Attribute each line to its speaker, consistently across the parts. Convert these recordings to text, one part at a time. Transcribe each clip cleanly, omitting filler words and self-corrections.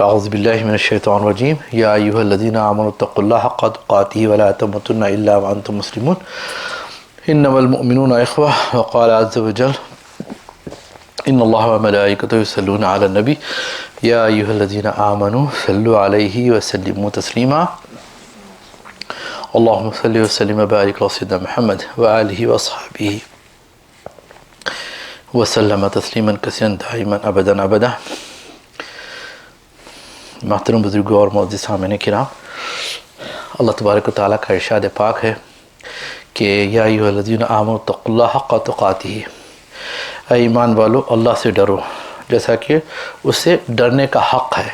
Speaker 1: اعوذ باللہ من الشیطان الرجیم یا ایھا الذین آمنوا اتقوا اللہ حق تقاتہ ولا تموتن الا وانتم مسلمون انما المؤمنون اخوہ وقال عز وجل ان اللہ وملائکتہ یصلون علی النبی یا ایھا الذین آمنوا صلوا علیہ وسلموا تسلیما اللہم صلی وسلم وبارک علی سیدنا محمد وآلہ واصحابہ وسلم تسلیما کثیرا دائما ابدا ابدا۔ محترم بزرگوں اور معزز سامعین کرام، اللہ تبارک و تعالیٰ کا ارشاد پاک ہے کہ یا ایھا الذین آمنوا اتقوا اللہ حق تقاتہ، اے ایمان والو اللہ سے ڈرو جیسا کہ اس سے ڈرنے کا حق ہے،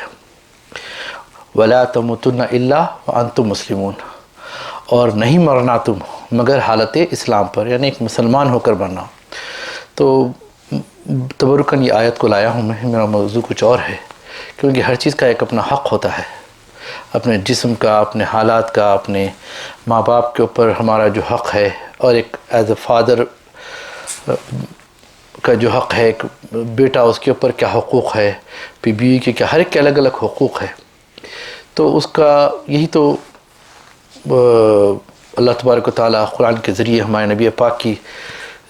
Speaker 1: ولا تموتن الا وانتم مسلمون، اور نہیں مرنا تم مگر حالت اسلام پر، یعنی ایک مسلمان ہو کر مرنا۔ تو تبرکاً یہ آیت کو لایا ہوں میں، میرا موضوع کچھ اور ہے، کیونکہ ہر چیز کا ایک اپنا حق ہوتا ہے، اپنے جسم کا، اپنے حالات کا، اپنے ماں باپ کے اوپر ہمارا جو حق ہے، اور ایک ایز اے فادر کا جو حق ہے، ایک بیٹا اس کے اوپر کیا حقوق ہے، بیوی کے کیا، ہر ایک کے الگ الگ حقوق ہے۔ تو اس کا یہی تو اللہ تبارک و تعالیٰ قرآن کے ذریعے، ہمارے نبی پاک کی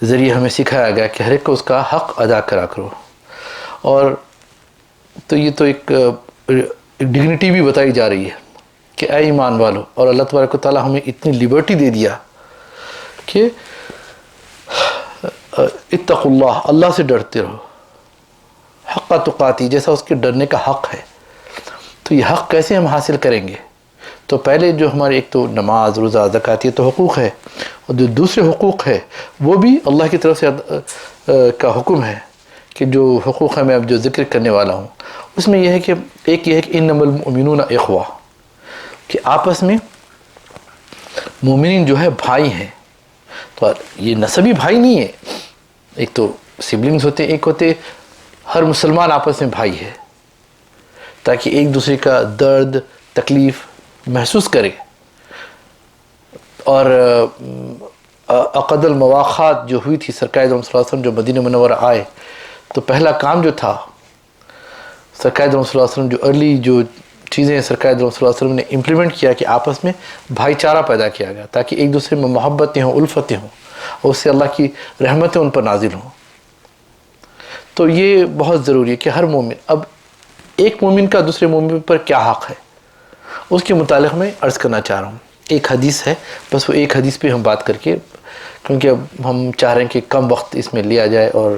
Speaker 1: ذریعے ہمیں سکھایا گیا کہ ہر ایک کو اس کا حق ادا کرا کرو۔ اور تو یہ تو ایک ڈگنیٹی بھی بتائی جا رہی ہے کہ اے ایمان والو، اور اللہ تبارک و تعالیٰ ہمیں اتنی لبرٹی دے دیا کہ اتقوا اللہ، اللہ سے ڈرتے رہو، حق تقاتی، جیسا اس کے ڈرنے کا حق ہے۔ تو یہ حق کیسے ہم حاصل کریں گے؟ تو پہلے جو ہمارے ایک تو نماز، روزہ، زکوٰۃ، یہ تو حقوق ہے، اور جو دوسرے حقوق ہے وہ بھی اللہ کی طرف سے کا حکم ہے کہ جو حقوق ہے میں اب جو ذکر کرنے والا ہوں، اس میں یہ ہے کہ ایک یہ ہے کہ انما المؤمنون اخوہ، کہ آپس میں مومنین جو ہے بھائی ہیں۔ تو یہ نسبی بھائی نہیں ہے، ایک تو سبلنگز ہوتے ہیں، ایک ہوتے ہر مسلمان آپس میں بھائی ہے، تاکہ ایک دوسرے کا درد تکلیف محسوس کرے۔ اور عقد المواخات جو ہوئی تھی، سرکار صلی اللہ علیہ وسلم جو مدینہ منورہ آئے تو پہلا کام جو تھا سرکار صلی اللہ علیہ وسلم، جو ارلی جو چیزیں سرکار صلی اللہ علیہ وسلم نے امپلیمنٹ کیا کہ آپس میں بھائی چارہ پیدا کیا گیا، تاکہ ایک دوسرے میں محبتیں ہوں، الفتیں ہوں، اور اس سے اللہ کی رحمتیں ان پر نازل ہوں۔ تو یہ بہت ضروری ہے کہ ہر مومن، اب ایک مومن کا دوسرے مومن پر کیا حق ہے، اس کے متعلق میں عرض کرنا چاہ رہا ہوں۔ ایک حدیث ہے، بس وہ ایک حدیث پہ ہم بات کر کے، کیونکہ اب ہم چاہ رہے ہیں کہ کم وقت اس میں لیا جائے، اور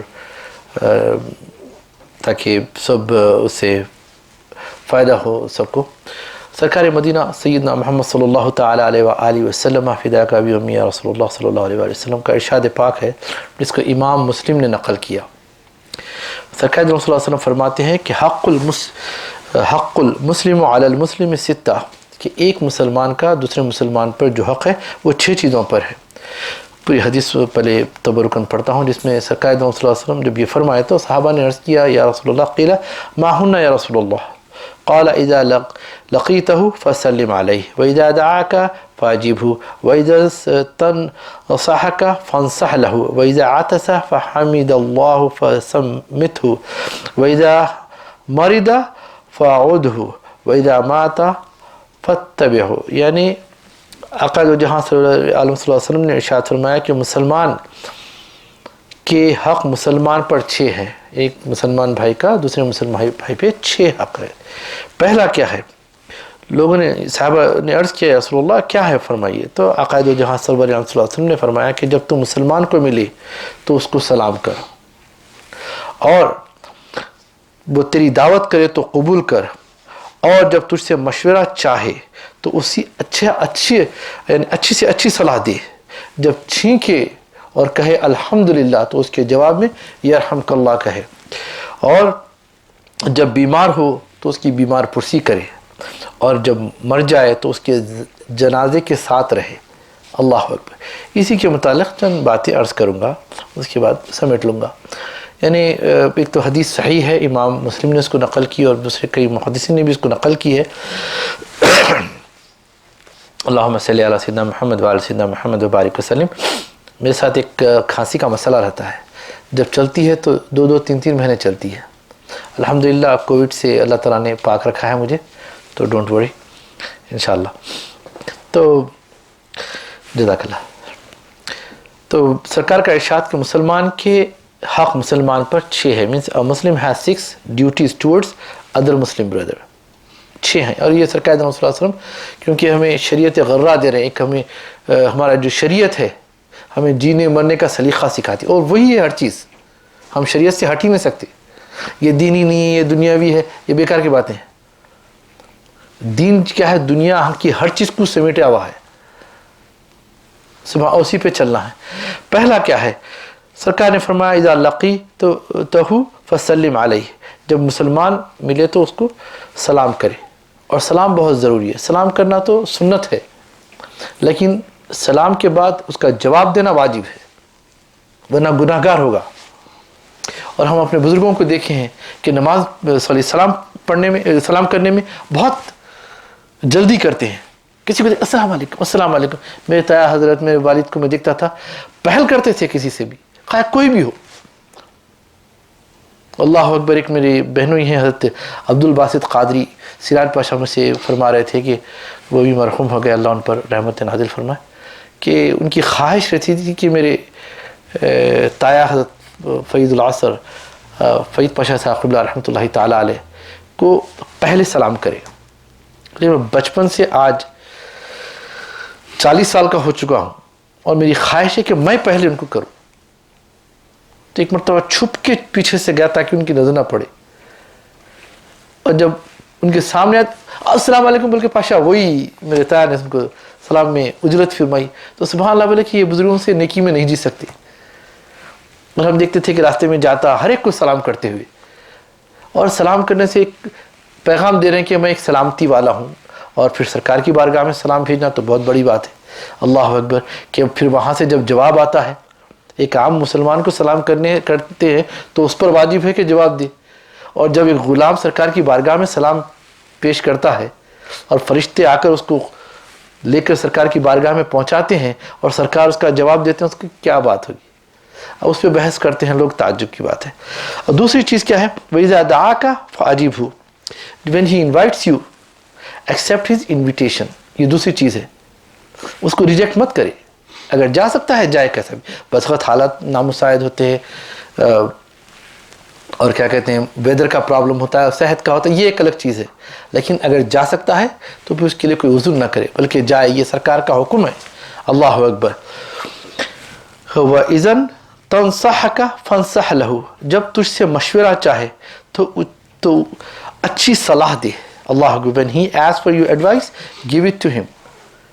Speaker 1: تاکہ سب اس سے فائدہ ہو سب کو۔ سرکار مدینہ سیدنا محمد صلی اللہ تعالیٰ علیہ وآلہ وسلم، فداک ابی و امی یا رسول اللہ صلی اللہ علیہ وآلہ وسلم کا ارشاد پاک ہے، جس کو امام مسلم نے نقل کیا۔ سرکار صلی اللہ علیہ وسلم فرماتے ہیں کہ حق المسلم علی المسلم ستہ، کہ ایک مسلمان کا دوسرے مسلمان پر جو حق ہے وہ 6 چیزوں پر ہے۔ پوری حدیث پہلے تبرکاً پڑھتا ہوں، جس میں سرکار صلی اللہ علیہ وسلم جب یہ فرمائے تو صحابہ نے عرض کیا یا رسول اللہ، قیل ما ہن یا رسول اللہ، قال اذا لقیتہ فسلم علیہ واذا دعاک فاجبہ واذا استنصحک فانصح لہ واذا عطس فحمد اللہ فسمتہ واذا مرض فاعودہ واذا مات فتبعہ۔ یعنی آقا دو جہاں صلی اللہ علیہ وسلم نے ارشاد فرمایا کہ مسلمان کے حق مسلمان پر 6 ہیں، ایک مسلمان بھائی کا دوسرے مسلمان بھائی پہ 6 حق ہے۔ پہلا کیا ہے؟ لوگوں نے، صحابہ نے عرض کیا یا رسول اللہ کیا ہے، فرمائیے۔ تو آقا دو جہاں صلی اللہ علیہ وسلم نے فرمایا کہ جب تم مسلمان کو ملے تو اس کو سلام کر، اور وہ تیری دعوت کرے تو قبول کر، اور جب تجھ سے مشورہ چاہے تو اسی اچھی سے اچھی صلاح دے، جب چھینکے اور کہے الحمدللہ تو اس کے جواب میں یرحمک اللہ کہے، اور جب بیمار ہو تو اس کی بیمار پرسی کرے، اور جب مر جائے تو اس کے جنازے کے ساتھ رہے۔ اللہ اکبر۔ اسی کے متعلق چند باتیں عرض کروں گا، اس کے بعد سمیٹ لوں گا۔ یعنی ایک تو حدیث صحیح ہے، امام مسلم نے اس کو نقل کی، اور دوسرے کئی محدثین نے بھی اس کو نقل کی ہے۔ اللہم صلی علی سیدنا محمد وعلی سیدنا محمد وبارک وسلم۔ میرے ساتھ ایک کھانسی کا مسئلہ رہتا ہے، جب چلتی ہے تو 2-2 3-3 مہینے چلتی ہے، الحمدللہ کووڈ سے اللہ تعالیٰ نے پاک رکھا ہے مجھے، تو ڈونٹ وری انشاءاللہ۔ تو جزاک اللہ۔ تو سرکار کا ارشاد کہ مسلمان کے حق مسلمان پر 6 ہے، means Muslim has 6 duties towards other Muslim brother, 6 ہیں۔ اور یہ سرکار صلی اللہ علیہ وسلم کیونکہ ہمیں شریعت غرہ دے رہے ہیں، ایک ہمیں ہمارا جو شریعت ہے ہمیں جینے مرنے کا سلیقہ سکھاتی، اور وہی ہے ہر چیز، ہم شریعت سے ہٹ ہی نہیں سکتے۔ یہ دینی نہیں ہے، یہ دنیاوی ہے، یہ بیکار کی باتیں ہیں۔ دین کیا ہے؟ دنیا کی ہر چیز کو سمیٹا ہوا ہے، اسی پہ چلنا ہے۔ پہلا کیا ہے؟ سرکار نے فرمایا اذا لقیتہ فسلم علیہ، جب مسلمان ملے تو اس کو سلام کرے، اور سلام بہت ضروری ہے۔ سلام کرنا تو سنت ہے، لیکن سلام کے بعد اس کا جواب دینا واجب ہے، ورنہ گناہ گار ہوگا۔ اور ہم اپنے بزرگوں کو دیکھے ہیں کہ نماز سلام پڑھنے میں، سلام کرنے میں بہت جلدی کرتے ہیں۔ کسی کو السلام علیکم السلام علیکم، میرے تایا حضرت میرے والد کو میں دیکھتا تھا پہل کرتے تھے کسی سے بھی، خواہ کوئی بھی ہو۔ اللہ اکبر۔ ایک میری بہنوں ہی ہیں حضرت عبد الباسط قادری سراج پاشا میں سے فرما رہے تھے کہ وہ بھی مرحوم ہو گئے، اللہ ان پر رحمت نازل فرمائے، کہ ان کی خواہش رہتی تھی کہ میرے تایا حضرت فیض العصر فیض پاشا صاحب قبلہ رحمۃ اللہ تعالیٰ علیہ کو پہلے سلام کرے، لیکن میں بچپن سے آج 40 سال کا ہو چکا ہوں اور میری خواہش ہے کہ میں پہلے ان کو کروں۔ تو ایک مرتبہ چھپ کے پیچھے سے گیا تاکہ ان کی نظر نہ پڑے، اور جب ان کے سامنے السلام علیکم بول کے پاشا وہی میرے تایا نے ان کو سلام میں اجرت فرمائی، تو سبحان اللہ بولے کہ یہ بزرگوں سے نیکی میں نہیں جی سکتے۔ اور ہم دیکھتے تھے کہ راستے میں جاتا ہر ایک کو سلام کرتے ہوئے، اور سلام کرنے سے ایک پیغام دے رہے ہیں کہ میں ایک سلامتی والا ہوں، اور پھر سرکار کی بارگاہ میں سلام بھیجنا تو بہت بڑی بات ہے۔ اللہ اکبر۔ کہ پھر وہاں سے جب جواب آتا ہے، ایک عام مسلمان کو سلام کرتے ہیں تو اس پر واجب ہے کہ جواب دے، اور جب ایک غلام سرکار کی بارگاہ میں سلام پیش کرتا ہے اور فرشتے آ کر اس کو لے کر سرکار کی بارگاہ میں پہنچاتے ہیں اور سرکار اس کا جواب دیتے ہیں، اس کی کیا بات ہوگی؟ اب اس پہ بحث کرتے ہیں لوگ، تعجب کی بات ہے۔ اور دوسری چیز کیا ہے؟ وَإِذَا دَعَاكَ فَأَجِبْهُ، when he invites you accept his invitation، یہ دوسری چیز ہے، اس کو ریجیکٹ مت کرے۔ اگر جا سکتا ہے جائے، کیسا بھی، بس وقت حالات نامساعد ہوتے ہیں، اور کیا کہتے ہیں ویدر کا پرابلم ہوتا ہے، صحت کا ہوتا ہے، یہ ایک الگ چیز ہے، لیکن اگر جا سکتا ہے تو پھر اس کے لیے کوئی عذر نہ کرے، بلکہ جائے، یہ سرکار کا حکم ہے۔ اللہ اکبر۔ وَإِذَنْ تَنْصَحَكَ فَانْصَحْ لَهُ، جب تجھ سے مشورہ چاہے تو اچھی صلاح دے۔ اللہ اکبر۔ when he asks for your advice give it to him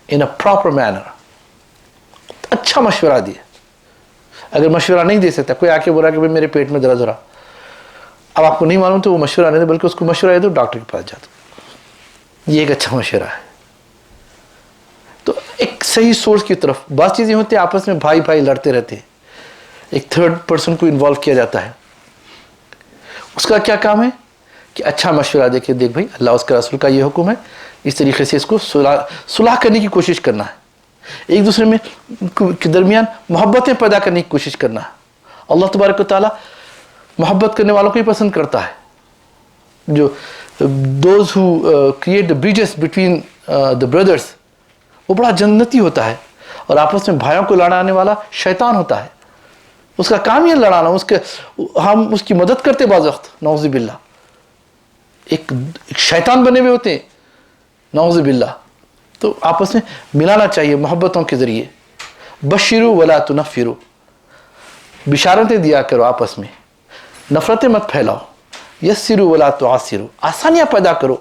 Speaker 1: in a proper manner، اچھا مشورہ دے۔ اگر مشورہ نہیں دے سکتا، کوئی آ کے بولا کہ بھائی میرے پیٹ میں درد ہو رہا، اب آپ کو نہیں معلوم تو وہ مشورہ نہیں دے، بلکہ اس کو مشورہ دے دو ڈاکٹر کے پاس جا دو، یہ ایک اچھا مشورہ ہے۔ تو ایک صحیح سورس کی طرف، بعض چیزیں ہوتی ہیں آپس میں بھائی بھائی لڑتے رہتے ہیں، ایک تھرڈ پرسن کو انوالو کیا جاتا ہے، اس کا کیا کام ہے کہ اچھا مشورہ دے کے دیکھ بھائی اللہ اس کے رسول کا یہ حکم ہے، اس طریقے سے اس کو صلح کرنے کی کوشش کرنا ہے، ایک دوسرے میں کے درمیان محبتیں پیدا کرنے کی کوشش کرنا ہے۔ اللہ تبارک و تعالیٰ محبت کرنے والوں کو ہی پسند کرتا ہے، جو those who create the bridges between the brothers, وہ بڑا جنتی ہوتا ہے، اور آپس میں بھائیوں کو لڑانے والا شیطان ہوتا ہے، اس کا کام یہ لڑانا، ہم اس کی مدد کرتے بعض وقت، نعوذ باللہ، ایک شیطان بنے ہوئے ہوتے ہیں، نعوذ باللہ۔ تو آپس میں ملانا چاہیے محبتوں کے ذریعے۔ بشروا ولا تنفروا، بشارتیں دیا کرو آپس میں، نفرتیں مت پھیلاؤ۔ یسروا ولا تعسروا، آسانیاں پیدا کرو،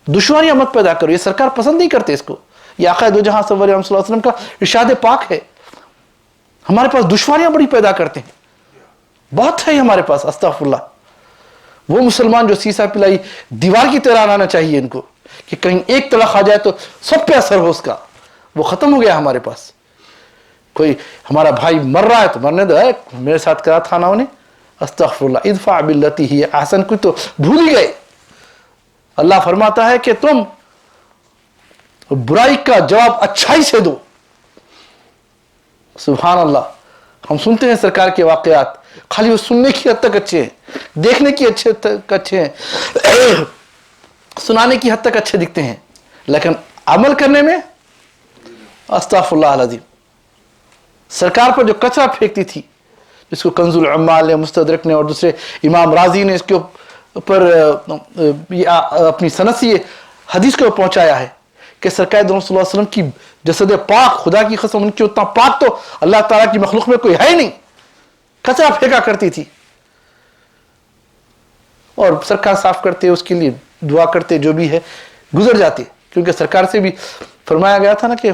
Speaker 1: دشواریاں مت پیدا کرو، یہ سرکار پسند نہیں کرتے اس کو، یہ آقا دو جہاں سرور صلی اللہ علیہ وسلم کا ارشاد پاک ہے۔ ہمارے پاس دشواریاں بڑی پیدا کرتے ہیں، بہت ہے ہمارے پاس، استغفر اللہ۔ وہ مسلمان جو سیسا پلائی دیوار کی طرح آنا چاہیے ان کو، کہ کہیں ایک طرح آ جائے تو سب پہ اثر ہو اس کا، وہ ختم ہو گیا ہمارے پاس۔ کوئی ہمارا بھائی مر رہا ہے تو مرنے دو، میرے ساتھ کرا تھا نا انہیں، استغفر اللہ، ادفع باللتی ہی احسن، کوئی تو بھول ہی گئے۔ اللہ فرماتا ہے کہ تم برائی کا جواب اچھائی سے دو۔ سبحان اللہ۔ ہم سنتے ہیں سرکار کے واقعات، خالی وہ سننے کی حد تک اچھے ہیں، دیکھنے کی اچھے ہیں, سنانے کی حد تک اچھے دکھتے ہیں, لیکن عمل کرنے میں استغفر اللہ العظیم. سرکار پر جو کچرا پھینکتی تھی, جس کو کنز العمال نے, مستدرک نے اور دوسرے امام رازی نے اس کے اوپر اپنی سند سے حدیث کو پہنچایا ہے کہ سرکار دو صلی اللہ علیہ وسلم کی جسد پاک, خدا کی قسم ان کی اتنا پاک تو اللہ تعالیٰ کی مخلوق میں کوئی ہے ہی نہیں, کچرا پھینکا کرتی تھی. اور سرکار صاف کرتے, اس کے لیے دعا کرتے, جو بھی ہے گزر جاتے, کیونکہ سرکار سے بھی فرمایا گیا تھا نا کہ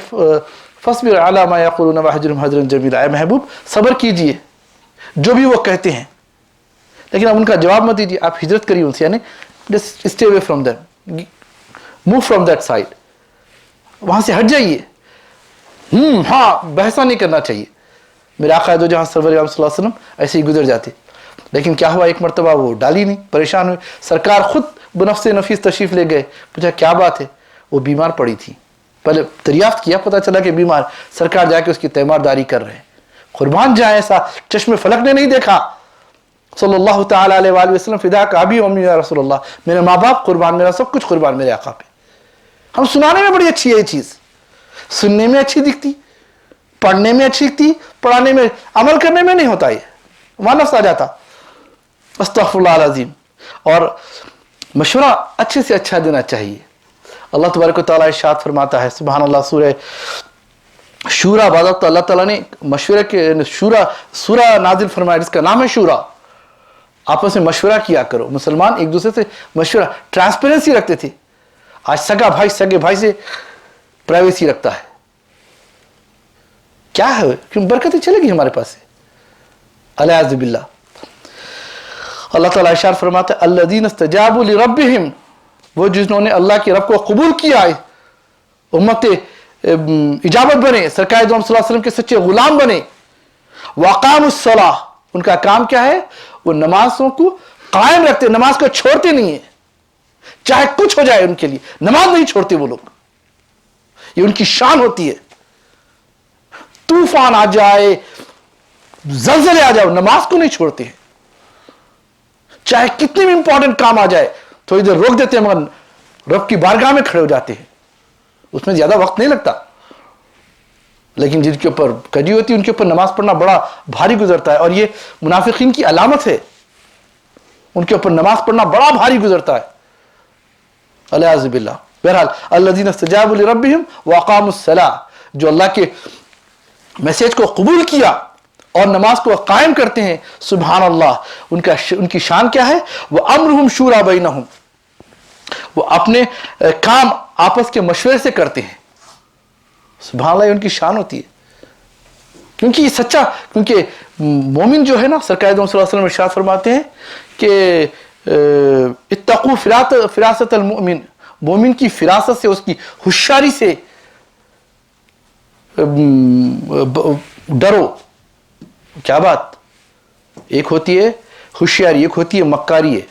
Speaker 1: فاصبر علی ما یقولون واہجرہم ہجرا جمیلا, اے محبوب صبر کیجئے جو بھی وہ کہتے ہیں, لیکن اب ان کا جواب مت دیجیے, آپ ہجرت کریے ان سے, یعنی just stay away from them, move from that side, وہاں سے ہٹ جائیے. ہاں بحثہ نہیں کرنا چاہیے. میرے آقا دو جہاں سرور عالم صلی اللہ علیہ وسلم ایسے ہی گزر جاتے, لیکن کیا ہوا, ایک مرتبہ وہ ڈالی نہیں, پریشان ہوئے, سرکار خود بنفس نفیس تشریف لے گئے, پوچھا کیا بات ہے, وہ بیمار پڑی تھی. پہلے دریافت کیا, پتہ چلا کہ بیمار, سرکار جا کے اس کی تیمارداری کر رہے ہیں. قربان جائیں, ایسا چشم فلک نے نہیں دیکھا. صلی اللہ تعالیٰ علیہ وآلہ وسلم فدا کا ابی امی یا رسول اللہ, میرے ماں باپ قربان, میرا سب کچھ قربان میرے آقا پہ. ہم سنانے میں بڑی اچھی ہے یہ چیز, سننے میں اچھی دکھتی, پڑھنے میں اچھی دکھتی, پڑھانے میں, عمل کرنے میں نہیں ہوتا, یہ وہاں نفس آ جاتا. استغفر اللہ العظیم. اور مشورہ اچھے سے اچھا دینا چاہیے. اللہ تبارک و تعالیٰ ارشاد فرماتا ہے, سبحان اللہ, سورہ شورا, بعض اللہ تعالیٰ نے مشورے کے سورہ نازل فرمایا جس کا نام ہے شورا. آپس میں مشورہ کیا کرو. مسلمان ایک دوسرے سے مشورہ, ٹرانسپیرنسی رکھتے تھے. آج سگا بھائی سگے بھائی سے پرائیویسی رکھتا ہے. کیا ہے, کیوں برکتیں چلے گی ہمارے پاس سے, الیاذ باللہ. اللہ تعالیٰ ارشاد فرماتا ہے الذین استجابوا لربہم, وہ جنہوں نے اللہ کے رب کو قبول کیا, امت اجابت بنے, سرکار دو صلی اللہ علیہ وسلم کے سچے غلام بنے. واقاموا الصلاۃ, ان کا کام کیا ہے, وہ نمازوں کو قائم رکھتے, نماز کو چھوڑتے نہیں ہیں, چاہے کچھ ہو جائے ان کے لیے نماز نہیں چھوڑتے وہ لوگ. یہ ان کی شان ہوتی ہے. طوفان آ جائے, زلزلے آ جائے, نماز کو نہیں چھوڑتے ہیں. چاہے کتنی بھی امپورٹنٹ کام آ جائے تھوڑی دیر روک دیتے ہیں, مگر رب کی بارگاہ میں کھڑے ہو جاتے ہیں. اس میں زیادہ وقت نہیں لگتا, لیکن جن کے اوپر کجی ہوتی ہے ان کے اوپر نماز پڑھنا بڑا بھاری گزرتا ہے, اور یہ منافقین کی علامت ہے. ان کے اوپر نماز پڑھنا بڑا بھاری گزرتا ہے, الیاذ باللہ. بہرحال الذین استجابوا لربہم واقاموا الصلاۃ, جو اللہ کے میسج کو قبول کیا اور نماز کو قائم کرتے ہیں, سبحان اللہ, ان کی شان کیا ہے, وہ امرہم شورا بینہم, وہ اپنے کام آپس کے مشورے سے کرتے ہیں. سبحان اللہ, ان کی شان ہوتی ہے. کیونکہ یہ سچا, کیونکہ مومن جو ہے نا, سرکار دو صلی اللہ علیہ وسلم ارشاد فرماتے ہیں کہ اتقوا فراست المؤمن, مومن کی فراست سے, اس کی ہوشیاری سے ڈرو. کیا بات, ایک ہوتی ہے ہوشیاری, ایک ہوتی ہے مکاری ہے.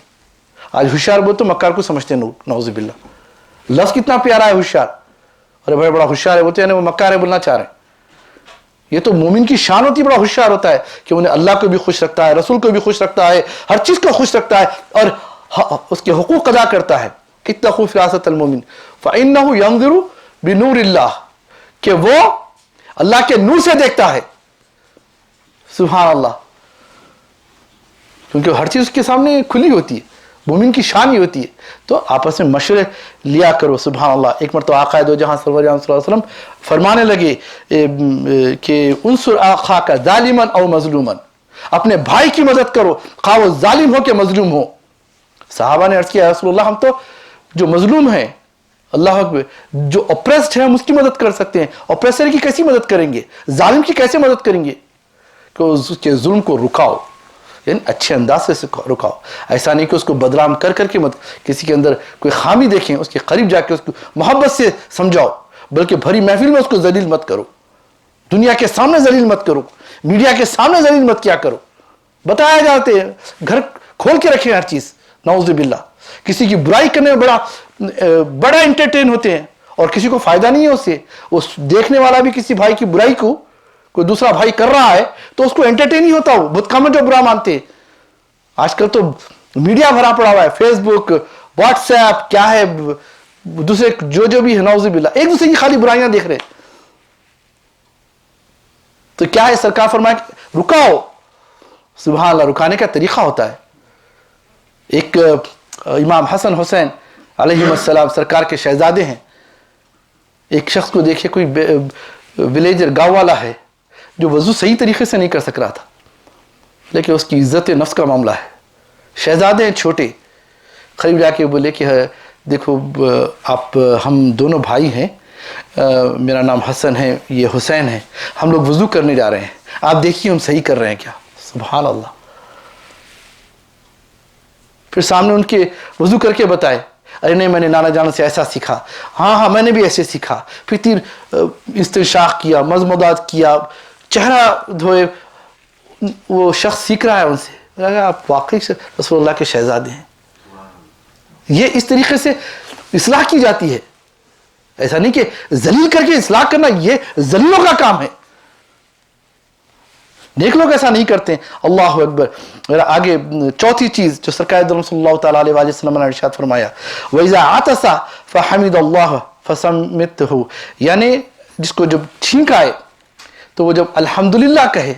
Speaker 1: آج ہوشیار بول تو مکار کو سمجھتے ہیں, نعوذ باللہ. لفظ کتنا پیارا ہے ہوشیار, ارے بھائی بڑا ہوشیار ہے, بولتے ہیں وہ مکار ہے بولنا چاہ رہے ہیں. یہ تو مومن کی شان ہوتی ہے, بڑا ہوشیار ہوتا ہے کہ انہیں اللہ کو بھی خوش رکھتا ہے, رسول کو بھی خوش رکھتا ہے, ہر چیز کو خوش رکھتا ہے, اور اس کے حقوق ادا کرتا ہے. اتقوا فراست المؤمن فإنہ ینظر بنور اللہ, کہ وہ اللہ کے نور سے دیکھتا ہے. سبحان اللہ, کیونکہ ہر چیز اس کے سامنے کھلی ہوتی ہے. مومن کی شان ہی ہوتی ہے. تو آپس میں مشورے لیا کرو. سبحان اللہ. ایک مرتبہ آقا دو جہاں سرور عالم صلی اللہ علیہ وسلم فرمانے لگے کہ انصر اخاک ظالما او مظلوما, اپنے بھائی کی مدد کرو خواہ وہ ظالم ہو کہ مظلوم ہو. صحابہ نے عرض کیا رسول اللہ, ہم تو جو مظلوم ہیں, اللہ اکبر, جو اپریسڈ ہے ہم اس کی مدد کر سکتے ہیں, اپریسر کی کیسی مدد کریں گے, ظالم کی کیسے مدد کریں گے, کہ اس کے ظلم کو رکاؤ, یعنی اچھے انداز سے رکاؤ. ایسا نہیں کہ اس کو بدنام کر کر کے مت, کسی کے اندر کوئی خامی دیکھیں اس کے قریب جا کے اس کو محبت سے سمجھاؤ, بلکہ بھری محفل میں اس کو ذلیل مت کرو, دنیا کے سامنے ذلیل مت کرو, میڈیا کے سامنے ذلیل مت کیا کرو. بتایا جاتے ہیں, گھر کھول کے رکھیں ہر چیز, نعوذ باللہ. کسی کی برائی کرنے میں بڑا انٹرٹین ہوتے ہیں, اور کسی کو فائدہ نہیں ہے اس سے. اس دیکھنے والا بھی کسی بھائی کی برائی کو کوئی دوسرا بھائی کر رہا ہے تو اس کو انٹرٹین ہی ہوتا, وہ بت کامل جو برا مانتے.
Speaker 2: آج کل تو میڈیا بھرا پڑا ہوا ہے, فیس بک, واٹس ایپ, کیا ہے دوسرے جو بھی ہے, نعوذ باللہ ایک دوسرے کی خالی برائیاں دیکھ رہے. تو کیا ہے, سرکار فرمایا کہ رکاؤ. سبحان اللہ, رکانے کا طریقہ ہوتا ہے. ایک امام حسن حسین علیہ السلام سرکار کے شہزادے ہیں. ایک شخص کو دیکھے, کوئی ولیجر گاؤں والا ہے جو وضو صحیح طریقے سے نہیں کر سک رہا تھا, لیکن اس کی عزت نفس کا معاملہ ہے. شہزادے ہیں چھوٹے, قریب جا کے بولے کہ دیکھو آپ, ہم دونوں بھائی ہیں, میرا نام حسن ہے, یہ حسین ہے, ہم لوگ وضو کرنے جا رہے ہیں, آپ دیکھیے ہم صحیح کر رہے ہیں کیا. سبحان اللہ. پھر سامنے ان کے وضو کر کے بتائے, ارے نہیں میں نے نانا جان سے ایسا سیکھا, ہاں میں نے بھی ایسے سیکھا. پھر استنشاق کیا, مضمضات کیا, چہرہ دھوئے. وہ شخص سیکھ رہا ہے ان سے, آپ واقعی رسول اللہ کے شہزادے ہیں. یہ اس طریقے سے اصلاح کی جاتی ہے. ایسا نہیں کہ ذلیل کر کے اصلاح کرنا, یہ ذلیلوں کا کام ہے. نیک لوگ ایسا نہیں کرتے. اللہ اکبر. آگے چوتھی چیز جو سرکار دو صلی اللہ تعالیٰ علیہ وسلم نے ارشاد فرمایا, وَإِذَا عَطَسَ فَحَمِدَ اللَّهَ فَسَمِّتْهُ, یعنی جس کو جب چھینک آئے تو وہ جب الحمدللہ کہے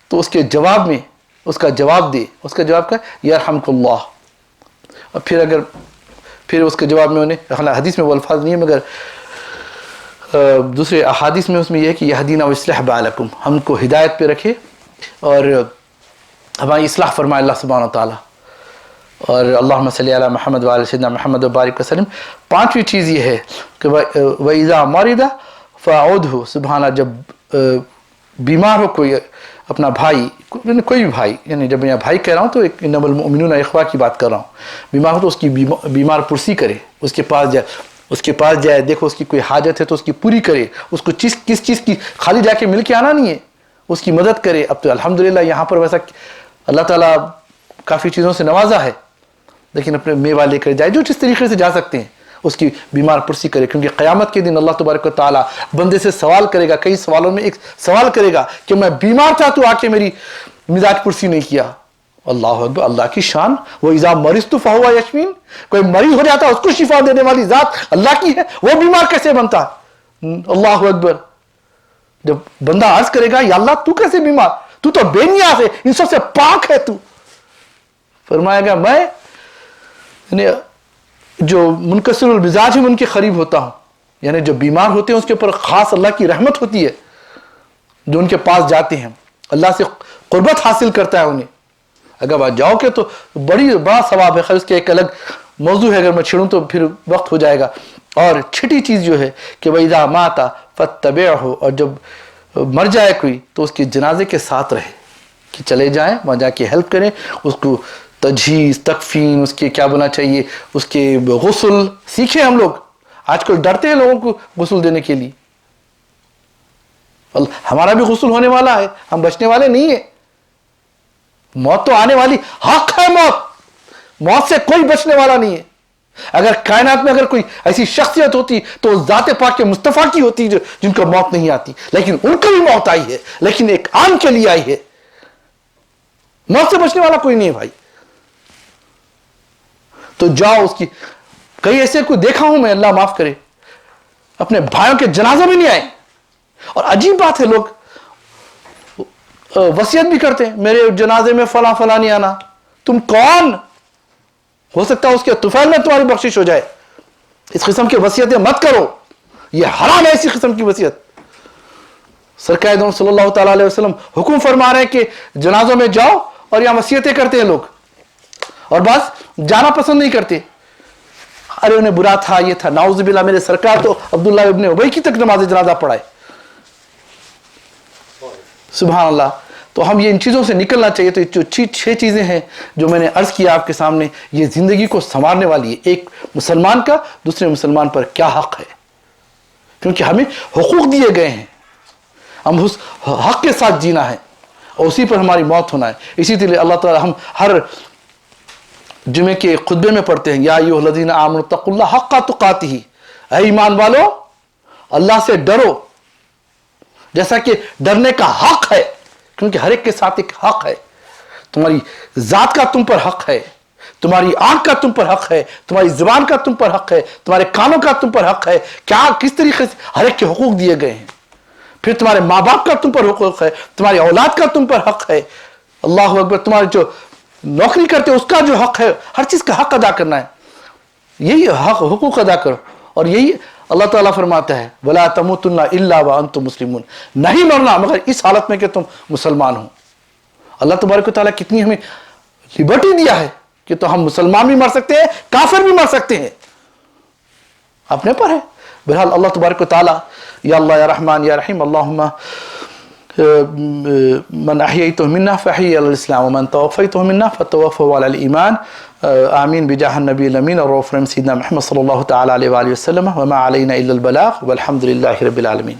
Speaker 2: تو اس کے جواب میں اس کا جواب دے. اس کا جواب کا یرحمک اللہ. اور پھر اس کے جواب میں انہیں, حدیث میں وہ الفاظ نہیں ہے مگر دوسرے احادیث میں اس میں یہ ہے کہ یہدینا ویصلح بالکم, ہم کو ہدایت پہ رکھے اور ہماری اصلاح فرمائے اللہ سبحانہ و تعالیٰ. اور اللہم صلی علی محمد وعلی سیدنا محمد وبارک وسلم. پانچویں چیز یہ ہے کہ وَإِذَا مَرِضَ فَعُودْهُ, سبحانہ جب بیمار ہو کوئی اپنا بھائی, کوئی بھی بھائی, یعنی جب میں بھائی کہہ رہا ہوں تو انما المؤمنون اخوہ کی بات کر رہا ہوں, بیمار ہو تو اس کی بیمار پرسی کرے, اس کے پاس جائے, دیکھو اس کی کوئی حاجت ہے تو اس کی پوری کرے. اس کو کس چیز کی خالی جا کے مل کے آنا نہیں ہے, اس کی مدد کرے. اب تو الحمدللہ یہاں پر ویسا اللہ تعالیٰ کافی چیزوں سے نوازا ہے, لیکن اپنے میوہ لے کر جائے, جو جس طریقے سے جا سکتے ہیں اس کی بیمار پرسی کرے. کیونکہ قیامت کے دن اللہ تبارک و تعالیٰ بندے سے سوال کرے گا, کئی سوالوں میں ایک سوال کرے گا کہ میں بیمار تھا تو آ کے میری مزاج پرسی نہیں کیا. اللہ اکبر, اللہ کی شان. وَإِذَا مَرِضْتُ فَهُوَ يَشْفِينِ, کوئی مریض ہو جاتا ہے اس کو شفا دینے والی ذات اللہ کی ہے, وہ بیمار کیسے بنتا. اللہ اکبر. جب بندہ عرض کرے گا یا اللہ تو کیسے بیمار, تو تو بے نیاز ہے, ان سب سے پاک ہے تو. فرمائے گا میں جو منکسر المزاج ہیں ان کے قریب ہوتا ہوں, یعنی جو بیمار ہوتے ہیں اس کے اوپر خاص اللہ کی رحمت ہوتی ہے. جو ان کے پاس جاتے ہیں اللہ سے قربت حاصل کرتا ہے انہیں. اگر وہاں جاؤ گے تو بڑا ثواب ہے. خیر اس کے ایک الگ موضوع ہے, اگر میں چھڑوں تو پھر وقت ہو جائے گا. اور چھٹی چیز جو ہے کہ وَإِذَا مَاتَ فَاتَّبِعْهُ, اور جب مر جائے کوئی تو اس کے جنازے کے ساتھ رہے, کہ چلے جائیں وہاں جا کے ہیلپ کریں, اس کو تجہیز, تکفین, اس کے کیا بنا چاہیے, اس کے غسل سیکھیں. ہم لوگ آج کل ڈرتے ہیں لوگوں کو غسل دینے کے لیے. ہمارا بھی غسل ہونے والا ہے, ہم بچنے والے نہیں ہیں. موت تو آنے والی, حق ہے موت سے کوئی بچنے والا نہیں ہے. اگر کائنات میں اگر کوئی ایسی شخصیت ہوتی تو ذات پاک کے مصطفیٰ کی ہوتی جن کو موت نہیں آتی, لیکن ان کو بھی موت آئی ہے, لیکن ایک عام کے لیے آئی ہے. موت سے بچنے والا کوئی نہیں ہے بھائی. تو جاؤ اس کی, کئی ایسے کوئی دیکھا ہوں میں, اللہ معاف کرے, اپنے بھائیوں کے جنازے میں نہیں آئے. اور عجیب بات ہے, لوگ وصیت بھی کرتے ہیں میرے جنازے میں فلاں فلاں نہیں آنا. تم کون ہو سکتا ہے اس کے طفیل میں تمہاری بخشش ہو جائے. اس قسم کی وصیتیں مت کرو, یہ حرام ہے اسی قسم کی وصیت. سرکار دو صلی اللہ تعالیٰ علیہ وسلم حکم فرما رہے ہیں کہ جنازوں میں جاؤ, اور یہاں وصیتیں کرتے ہیں لوگ, اور بس جانا پسند نہیں کرتے. ارے انہیں برا تھا, یہ تھا, نعوذ باللہ. میرے سرکار تو عبداللہ ابن ابی کی تک نماز جنازہ پڑھائے. سبحان اللہ. تو ہم یہ ان چیزوں سے نکلنا چاہیے. تو جو 6 چیزیں ہیں جو میں نے عرض کیا آپ کے سامنے, یہ زندگی کو سنوارنے والی ہے. ایک مسلمان کا دوسرے مسلمان پر کیا حق ہے, کیونکہ ہمیں حقوق دیے گئے ہیں, ہم اس حق کے ساتھ جینا ہے, اور اسی پر ہماری موت ہونا ہے. اسی لیے اللہ تعالی ہم ہر جمعے کے خطبے میں پڑھتے ہیں, یا ایھا الذین آمنوا اتقوا اللہ حق تقاتہ, اے ایمان والو اللہ سے ڈرو جیسا کہ ڈرنے کا حق ہے, کیونکہ ہر ایک کے ساتھ ایک حق ہے. تمہاری ذات کا تم پر حق ہے، تمہاری آنکھ کا تم پر حق ہے، تمہاری زبان کا تم پر حق ہے، تمہارے کانوں کا تم پر حق ہے، کیا کس طریقے سے ہر ایک کے حقوق دیے گئے ہیں. پھر تمہارے ماں باپ کا تم پر حقوق ہے، تمہاری اولاد کا تم پر حق ہے. اللہ اکبر. تمہارے جو نوکری کرتے اس کا جو حق ہے، ہر چیز کا حق ادا کرنا ہے. یہی حق حقوق ادا کرو. اور یہی اللہ تعالیٰ فرماتا ہے وَلَا تَمُوتُنَّ إِلَّا وَأَنْتُمْ مُسْلِمُونَ، نہیں مرنا مگر اس حالت میں کہ تم مسلمان ہو. اللہ تبارک و تعالیٰ کتنی ہمیں لبرٹی دیا ہے کہ تو ہم مسلمان بھی مر سکتے ہیں، کافر بھی مر سکتے ہیں، اپنے پر ہے. بہرحال اللہ تبارک و تعالیٰ یا اللہ یا رحمان یا رحیم اللہم من احییتہ منا فاحیی علی الاسلام ومن توفیتہ منا فتوفہ علی الایمان. آمین بجاہ النبی الامین اور رسول سیدنا محمد صلی اللہ تعالی علیہ وآلہ وسلم. وما علینا الا البلاغ والحمد للہ رب العالمین.